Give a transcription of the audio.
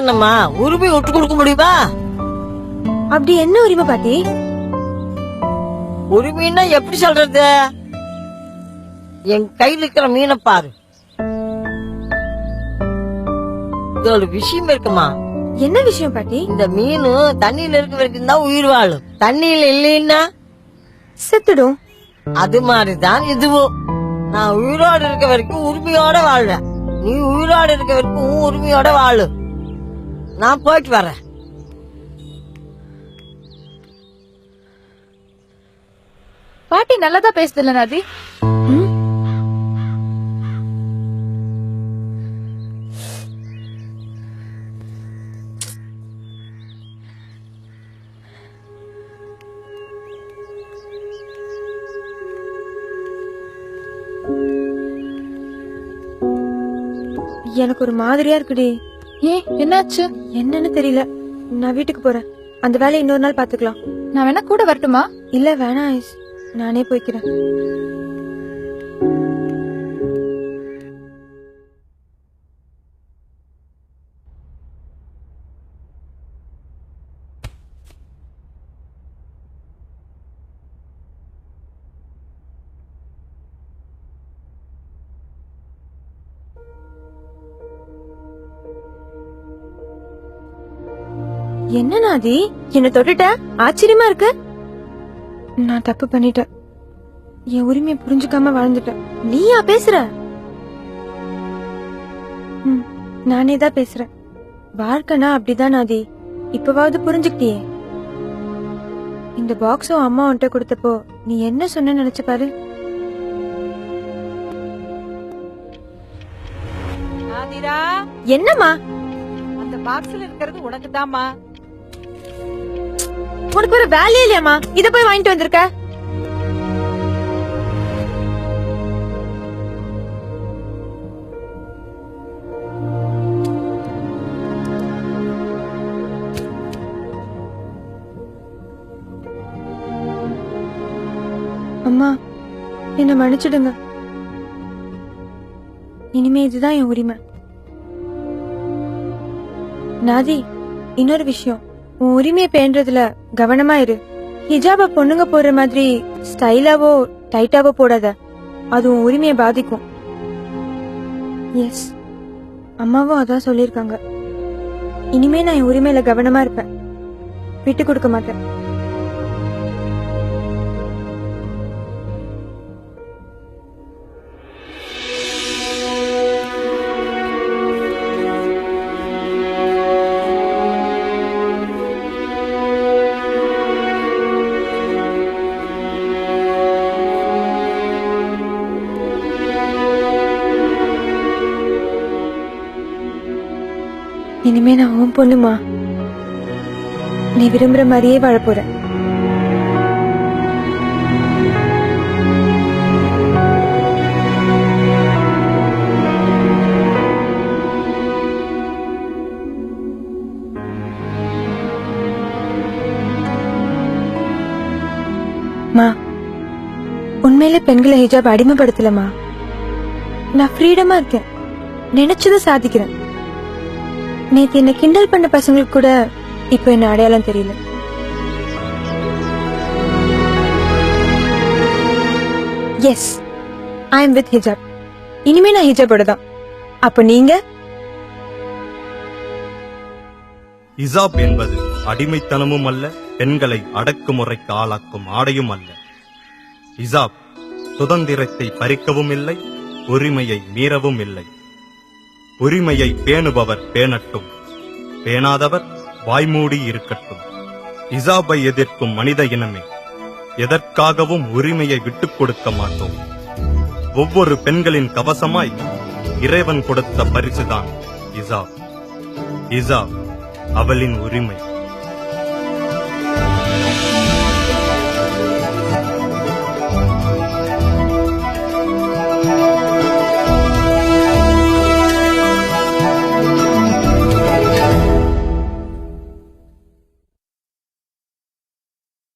என்னம்மா உரிமை விட்டு கொடுக்க முடியுமா? அப்படி என்ன உரிமை பாட்டி? உரிமைன்னா எப்படி சொல்றது? என் கையில் இருக்கிற மீனை பாரு. இது ஒரு விஷயம் இருக்குமா? என்ன விஷயம் பாட்டி? இந்த மீன் தண்ணியில இருக்க வரைக்கும் தான் உயிர் வாழும். தண்ணியில இல்லைன்னா செத்துடும். அது மாதிரிதான் இதுவும். நான் உயிரோடு இருக்க வரைக்கும் உரிமையோட வாழ்றேன். நீ உயிரோடு இருக்க வரைக்கும் உரிமையோட வாழு. நான் போயிட்டு வரேன். பாட்டி நல்லதா பேசுதில்ல நாதி? எனக்கு ஒரு மாதிரியா இருக்குடி. ஏன் என்னாச்சு? என்னன்னு தெரியல. நான் வீட்டுக்கு போறேன். அந்த வேலையை இன்னொரு நாள் பாத்துக்கலாம். நான் வேணா கூட வரட்டுமா? இல்ல வேணாம் ஐஸ், நானே போய்க்கிறேன். என்ன நாதி, என்ன தொட்டுட்ட? ஆச்சரியமா இருக்கு. நான் தப்பு பண்ணிட்டேன். என் உரிமையை புரிஞ்சுக்காம வாழ்ந்துட்டேன். நீயா பேசுற? நானே தான் பேசுறேன். வாழ்க்கைனா அப்படிதான் நாதி. இப்பவாவது புரிஞ்சுக்கிட்டியே. இந்த பாக்ஸும் அம்மா உன்கிட்ட கொடுத்தப்போ நீ என்ன சொன்ன நினைச்சு பாரு. என்னம்மா? அந்த பாக்ஸ்ல இருக்கிறது உனக்கு தாமா. உனக்கு ஒரு வேலையே இல்லையாமா? இத போய் வாங்கிட்டு வந்திருக்க. அம்மா, என்ன மன்னிச்சிடுங்க. இனிமே இதுதான் என் உரிமை. நாதி, இன்னொரு விஷயம். உன் உரிமையை பேன்றதுல கவனமா இரு. ஹிஜாப பொண்ணுங்க போடுற மாதிரி ஸ்டைலாவோ டைட்டாவோ போடாத. அது உன் உரிமையை பாதிக்கும். எஸ், அம்மாவும் அதான் சொல்லிருக்காங்க. இனிமே நான் என் உரிமையில கவனமா இருப்பேன். விட்டு கொடுக்க மாட்டேன். இனிமே நான் உன் பொண்ணுமா. நீ விரும்புற மாதிரியே வாழ போறேன். மா, உண்மையிலே பெண்களை ஹிஜாப் அடிமைப்படுத்தலமா. நான் ஃப்ரீடமா இருக்கேன். நினைச்சதை சாதிக்கிறேன். நேத்து என்ன கிண்டல் பண்ண பசங்களுக்கு கூட இப்ப என்ன அடையாளம் தெரியல. எஸ், ஐ எம் வித் ஹிஜாப். இனிமே நான் ஹிஜாபோட தான். அப்ப நீங்க? ஹிஜாப் என்பது அடிமைத்தனமும் அல்ல, பெண்களை அடக்குமுறைக்கு ஆளாக்கும் ஆடையும் அல்ல. ஹிஜாப் சுதந்திரத்தை பறிக்கவும் இல்லை, உரிமையை மீறவும் இல்லை. உரிமையை பேணுபவர் பேணட்டும், பேணாதவர் வாய்மூடி இருக்கட்டும். ஹிஜாபை எதிர்க்கும் மனித இனமே, எதற்காகவும் உரிமையை விட்டுக் கொடுக்க மாட்டோம். ஒவ்வொரு பெண்களின் கவசமாய் இறைவன் கொடுத்த பரிசுதான் ஹிஜாப். ஹிஜாப் அவளின் உரிமை.